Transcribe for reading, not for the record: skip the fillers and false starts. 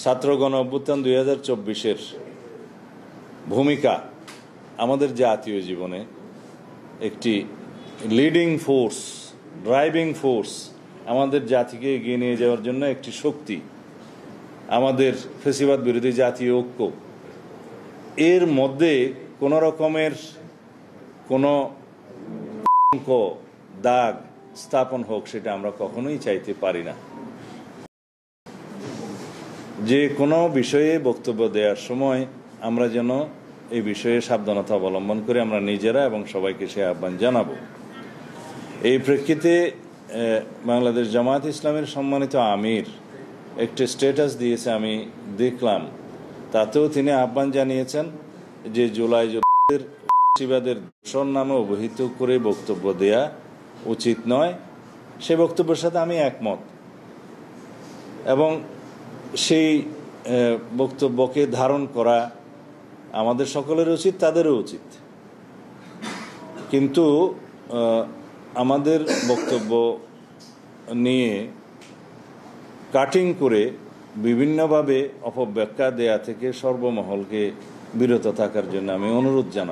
ছাত্র গণ অভ্যুত্থান 2024-এর ভূমিকা আমাদের জাতীয় জীবনে একটি লিডিং ফোর্স, ড্রাইভিং ফোর্স, আমাদের জাতিকে এগিয়ে নিয়ে যাওয়ার জন্য একটি শক্তি, আমাদের ফ্যাসিবাদ বিরোধী জাতীয় ঐক্য। এর মধ্যে কোনো রকমের কোনো দাগ স্থাপন হোক, সেটা আমরা কখনোই চাইতে পারি না। যে কোনো বিষয়ে বক্তব্য দেওয়ার সময় আমরা যেন এই বিষয়ে সাবধানতা অবলম্বন করে আমরা নিজেরা এবং সবাইকে সে আহ্বান জানাবো। এই প্রেক্ষিতে বাংলাদেশ জামায়াত ইসলামের সম্মানিত আমির একটি স্ট্যাটাস দিয়েছে, আমি দেখলাম। তাতেও তিনি আহ্বান জানিয়েছেন যে জুলাই যুদ্ধের ফ্যাসিবাদের দূষণ নামে অবহিত করে বক্তব্য দেয়া উচিত নয়। সে বক্তব্যের সাথে আমি একমত এবং সেই বক্তব্যকে ধারণ করা আমাদের সকলের উচিত, তাদেরও উচিত। কিন্তু আমাদের বক্তব্য নিয়ে কাটিং করে বিভিন্নভাবে অপব্যাখ্যা দেয়া থেকে সর্বমহলকে বিরত থাকার জন্য আমি অনুরোধ জানাব।